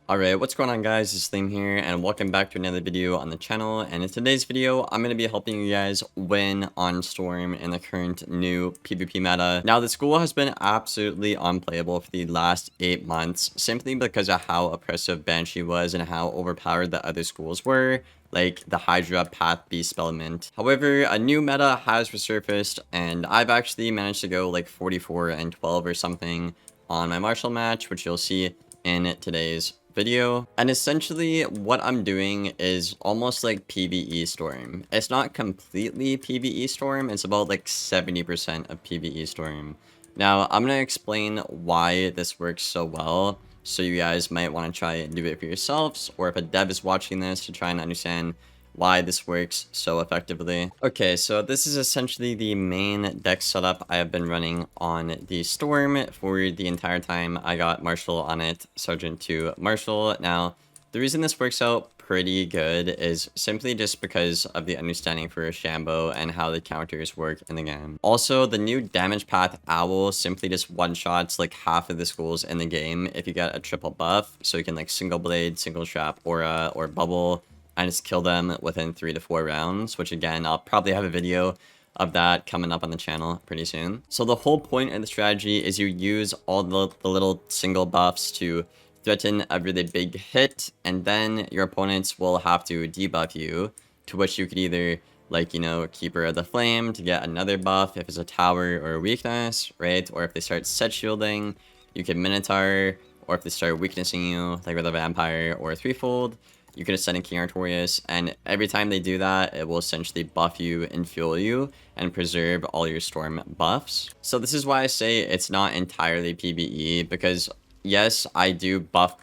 Alright, what's going on guys, it's Liam here, and welcome back to another video on the channel. And in today's video, I'm going to be helping you guys win on Storm in the current new PvP meta. Now, the school has been absolutely unplayable for the last 8 months, simply because of how oppressive Banshee was and how overpowered the other schools were, like the Hydra Path Beast Spellment. However, a new meta has resurfaced, and I've actually managed to go like 44 and 12 or something on my Marshall match, which you'll see in today's video. And essentially what I'm doing is almost like PvE Storm. It's not completely PvE Storm, it's about like 70% of PvE Storm. Now I'm going to explain why this works so well, so you guys might want to try and do it for yourselves, or if a dev is watching this, to try and understand why this works so effectively. Okay, so this is essentially the main deck setup I have been running on the Storm for the entire time I got Marshall on it, Sergeant to Marshall. Now, the reason this works out pretty good is simply just because of the understanding for Shambo and how the counters work in the game. Also, the new damage path Owl simply just one-shots like half of the schools in the game if you get a triple buff, so you can like single blade, single trap, aura, or bubble, and just kill them within 3 to 4 rounds, which again, I'll probably have a video of that coming up on the channel pretty soon. So the whole point of the strategy is you use all the little single buffs to threaten a really big hit, and then your opponents will have to debuff you, to which you could either, like, you know, Keeper of the Flame to get another buff if it's a tower or a weakness, right? Or if they start set shielding, you can Minotaur, or if they start weaknessing you, like with a Vampire or a Threefold, you can ascend a King Artorias, and every time they do that, it will essentially buff you and fuel you and preserve all your Storm buffs. So this is why I say it's not entirely PvE, because yes, I do buff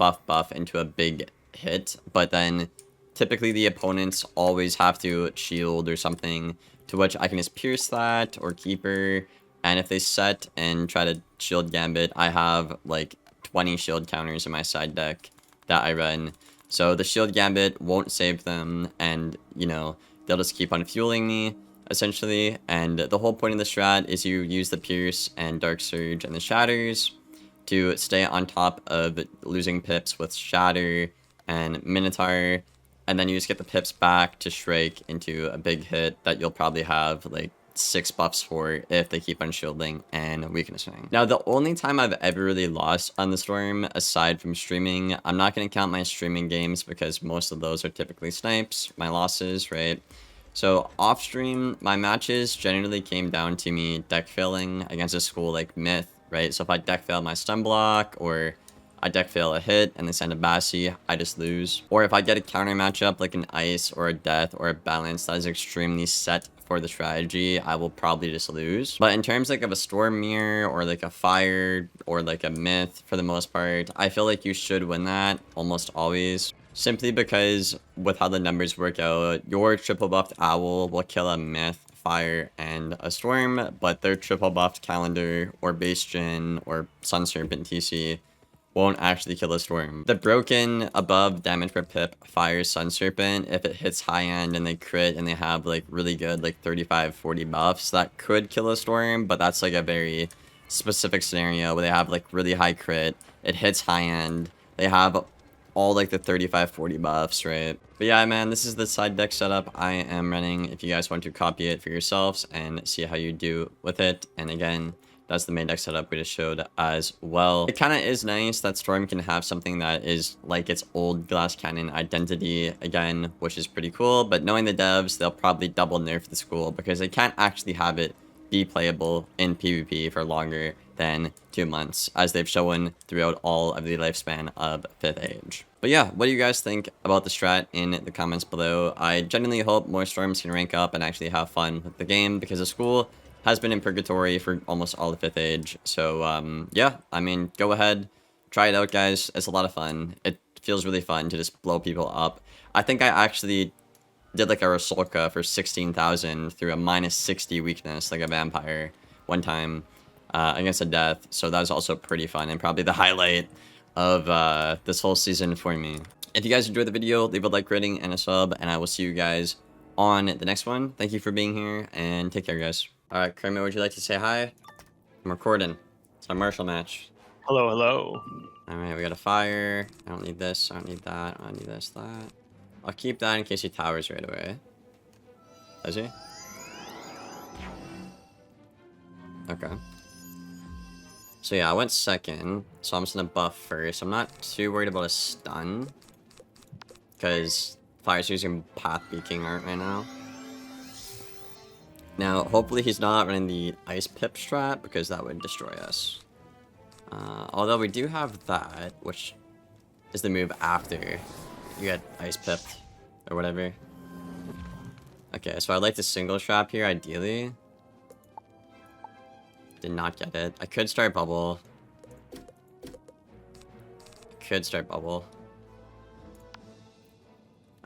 into a big hit, but then typically the opponents always have to shield or something, to which I can just pierce that or Keeper, and if they set and try to shield Gambit, I have like 20 shield counters in my side deck that I run. So the shield Gambit won't save them, and, you know, they'll just keep on fueling me, essentially. And the whole point of the strat is you use the Pierce and Dark Surge and the Shatters to stay on top of losing pips with Shatter and Minotaur, and then you just get the pips back to Shrike into a big hit that you'll probably have, like, 6 buffs for if they keep on shielding and weaknessing. Now, the only time I've ever really lost on the Storm, aside from streaming, I'm not going to count my streaming games because most of those are typically snipes, my losses, right? So off stream, my matches generally came down to me deck failing against a school like Myth, right? So if I deck fail my stun block, or I deck fail a hit and they send a Bassi, I just lose. Or if I get a counter matchup like an Ice or a Death or a Balance that is extremely set for the strategy, I will probably just lose. But in terms like of a Storm Mirror or like a Fire or like a Myth, for the most part, I feel like you should win that almost always. Simply because with how the numbers work out, your triple buffed Owl will kill a Myth, Fire, and a Storm, but their triple buffed Calendar or Base Gen or Sun Serpent TC won't actually kill a Storm. The broken above damage per pip Fire Sun Serpent, if it hits high end and they crit and they have like really good like 35-40 buffs, that could kill a Storm, but that's like a very specific scenario where they have like really high crit, it hits high end, they have all like the 35-40 buffs, right? But yeah, man, this is the side deck setup I am running if you guys want to copy it for yourselves and see how you do with it. And again, that's the main deck setup we just showed as well. It kind of is nice that Storm can have something that is like its old Glass Cannon identity again, which is pretty cool. But knowing the devs, they'll probably double nerf the school because they can't actually have it be playable in PvP for longer than 2 months, as they've shown throughout all of the lifespan of 5th Age. But yeah, what do you guys think about the strat in the comments below? I genuinely hope more Storms can rank up and actually have fun with the game, because the school has been in purgatory for almost all of 5th Age. So yeah, I mean, go ahead, try it out, guys. It's a lot of fun. It feels really fun to just blow people up. I think I actually did like a Rasulka for 16,000 through a -60 weakness, like a Vampire, one time against a Death. So that was also pretty fun and probably the highlight of this whole season for me. If you guys enjoyed the video, leave a like, rating, and a sub, and I will see you guys on the next one. Thank you for being here, and take care, guys. Alright, Kermit, would you like to say hi? I'm recording. It's a Marshall match. Hello, hello. Alright, we got a fire. I don't need this. I don't need that. I don't need this, that. I'll keep that in case he towers right away. Does he? Okay. So yeah, I went second. So I'm just gonna buff first. I'm not too worried about a stun. Because Fire's using Path Beaking Art right now. Now, hopefully he's not running the Ice Pip strat, because that would destroy us. Although we do have that, which is the move after you get Ice Pipped, or whatever. Okay, so I'd like to single trap here, ideally. Did not get it. I could start bubble.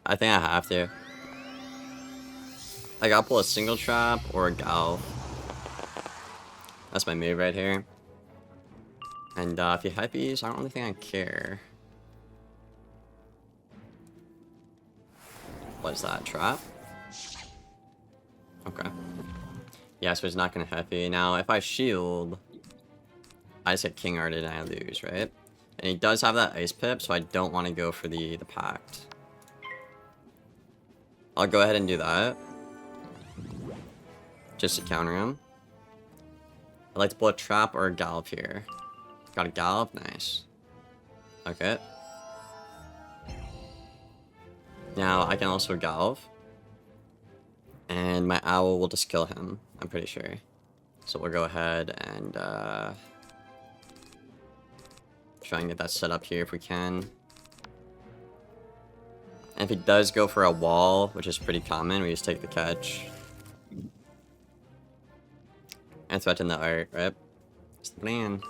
I think I have to. I gotta pull a single trap or a gal. That's my move right here. And if he hypees, I don't really think I care. What is that, trap? Okay. Yeah, so he's not gonna hypey. Now, if I shield, I just get King Arted and I lose, right? And he does have that Ice Pip, so I don't want to go for the Pact. I'll go ahead and do that. Just to counter him. I'd like to pull a trap or a gallop here. Got a gallop? Nice. Okay. Now, I can also gallop. And my owl will just kill him, I'm pretty sure. So we'll go ahead and try and get that set up here if we can. And if he does go for a wall, which is pretty common, we just take the catch. And threaten the art, right? It's the plan.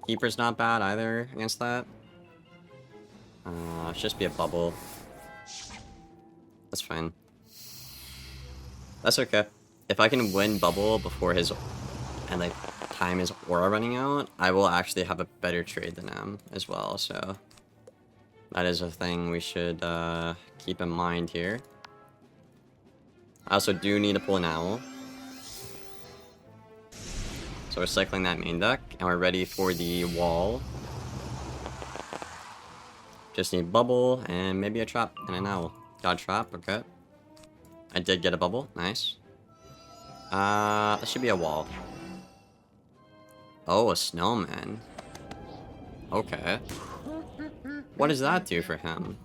Keeper's not bad either against that. It should just be a bubble. That's fine. That's okay. If I can win bubble before his and like time his aura running out, I will actually have a better trade than him as well. So that is a thing we should keep in mind here. I also do need to pull an owl. So we're cycling that main deck, and we're ready for the wall. Just need bubble, and maybe a trap, and an owl. Got a trap, okay. I did get a bubble, nice. That should be a wall. Oh, a snowman. Okay. What does that do for him?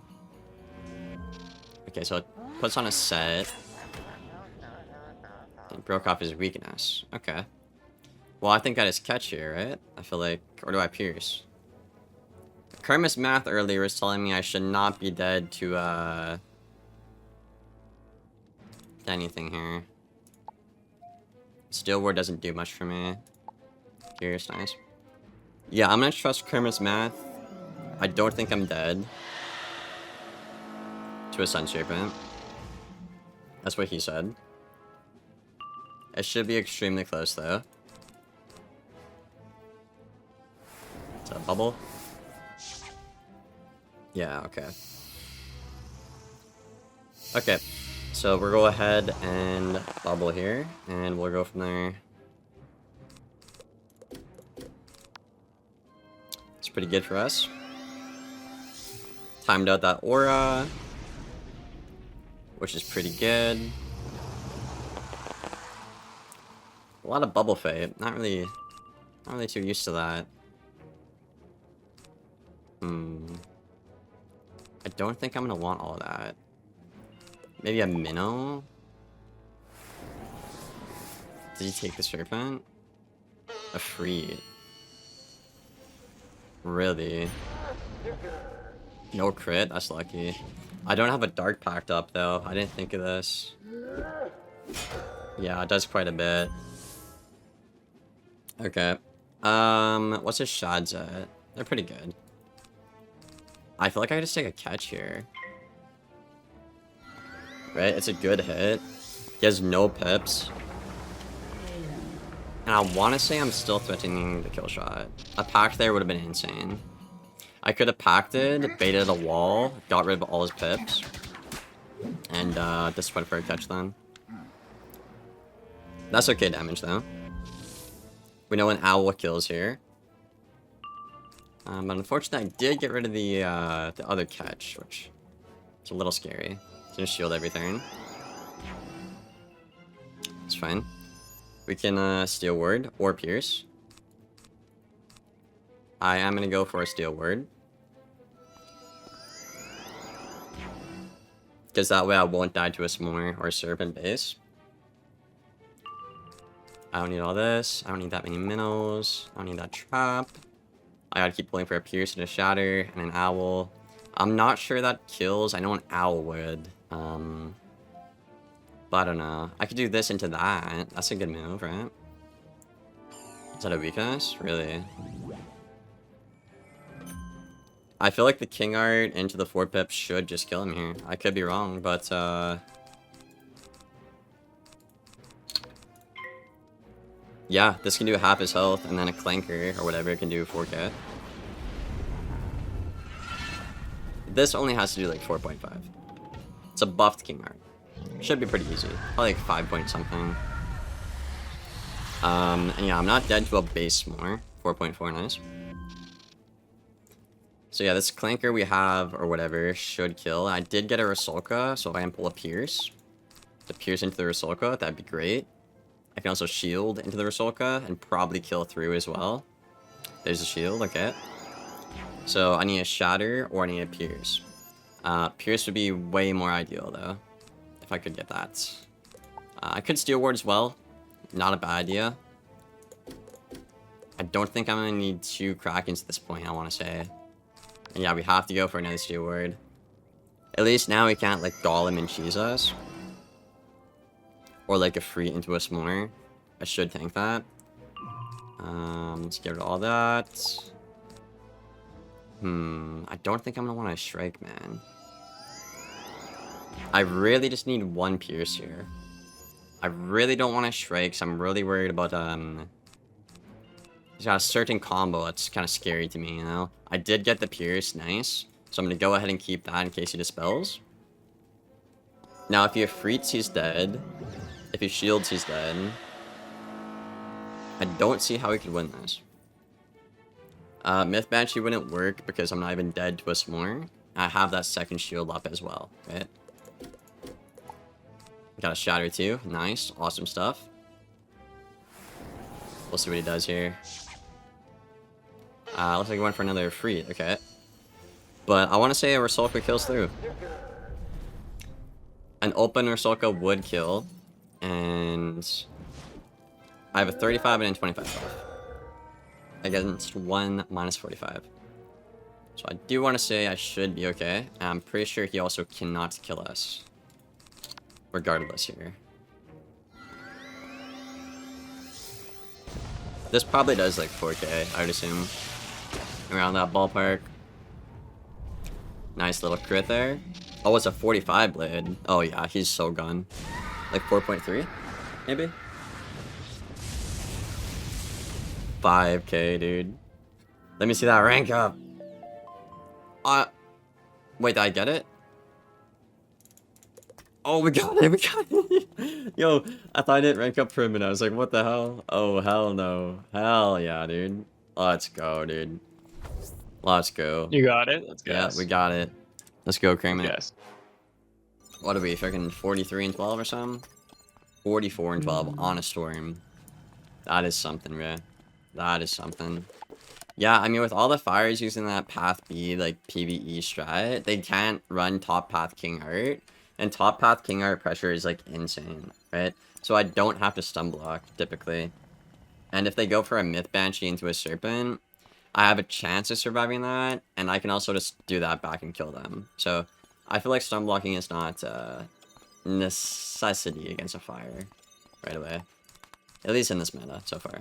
Okay, so it puts on a set. It broke off his weakness. Okay. Well, I think I just catch here, right? I feel like... Or do I pierce? Kermit's math earlier was telling me I should not be dead to anything here. Steel Ward doesn't do much for me. Pierce, nice. Yeah, I'm gonna trust Kermit's math. I don't think I'm dead. To a Sun Serpent. That's what he said. It should be extremely close, though. Is that a bubble? Yeah, okay. Okay. So we'll go ahead and bubble here, and we'll go from there. It's pretty good for us. Timed out that aura, which is pretty good. A lot of bubble fate. Not really too used to that. I don't think I'm gonna want all of that. Maybe a minnow? Did he take the serpent? A free. Really? No crit? That's lucky. I don't have a dark pact up though. I didn't think of this. Yeah, it does quite a bit. Okay. What's his shads at? They're pretty good. I feel like I could just take a catch here. Right? It's a good hit. He has no pips. And I want to say I'm still threatening the kill shot. A pact there would have been insane. I could have pacted, baited a wall, got rid of all his pips. And just went for a catch then. That's okay damage though. We know an owl kills here. But unfortunately, I did get rid of the other catch, which is a little scary. It's gonna shield every turn. It's fine. We can Steel Word or Pierce. I am gonna go for a Steel Word. Because that way I won't die to a S'more or a Serpent base. I don't need all this. I don't need that many minnows. I don't need that trap. I gotta keep pulling for a Pierce and a Shatter and an Owl. I'm not sure that kills. I know an Owl would. But I don't know. I could do this into that. That's a good move, right? Is that a weakness? Really? I feel like the King Art into the 4-pip should just kill him here. I could be wrong, but yeah, this can do half his health, and then a Clanker or whatever can do 4k. This only has to do like 4.5. It's a buffed King Art. Should be pretty easy. Probably like 5 point something. And yeah, I'm not dead to a base more. 4.4, nice. So yeah, this Clanker we have, or whatever, should kill. I did get a Rusalka, so if I can pull a Pierce, to Pierce into the Rusalka, that'd be great. I can also shield into the Rusalka, and probably kill through as well. There's a shield, okay. So I need a Shatter, or I need a Pierce. Pierce would be way more ideal, though, if I could get that. I could Steel Ward as well. Not a bad idea. I don't think I'm going to need 2 Krakens at this point, I want to say. And yeah, we have to go for another Steel Ward. At least now we can't, like, Golem and cheese us. Or, like, a free into a S'more. I should tank that. Let's get rid of all that. I don't think I'm going to want to Shrike, man. I really just need 1 Pierce here. I really don't want to Shrike, so I'm really worried about, he's got a certain combo that's kind of scary to me, you know? I did get the Pierce, nice. So I'm going to go ahead and keep that in case he dispels. Now, if he Ifrits, he's dead. If he shields, he's dead. I don't see how he could win this. Myth Banshee wouldn't work because I'm not even dead to a S'more. I have that second shield up as well, right? Got a Shatter too. Nice. Awesome stuff. We'll see what he does here. Looks like he went for another free. Okay. But I want to say a Rusalka kills through. An open Rusalka would kill. And I have a 35 and a 25 off. Against 1 minus 45. So I do want to say I should be okay. I'm pretty sure he also cannot kill us. Regardless here. This probably does like 4k, I would assume. Around that ballpark. Nice little crit there. Oh, it's a 45 blade. Oh yeah, he's so gone. Like 4.3, maybe? 5k, dude. Let me see that rank up. Wait, did I get it? Oh, we got it, we got it. Yo, I thought I didn't rank up for a minute. I was like, what the hell? Oh, hell no. Hell yeah, dude. Let's go, dude. Let's go. You got it? Let's go. Yeah, we got it. Let's go, Kramer. Yes. What are we, freaking 43 and 12 or something? 44 and 12 on a storm. That is something, man. That is something. Yeah, I mean, with all the fires using that Path B, like, PvE strat, they can't run top Path King Art. And top Path King Art pressure is, like, insane, right? So I don't have to stun block, typically. And if they go for a Myth Banshee into a Serpent, I have a chance of surviving that, and I can also just do that back and kill them. So I feel like stun blocking is not a necessity against a fire right away. At least in this meta so far.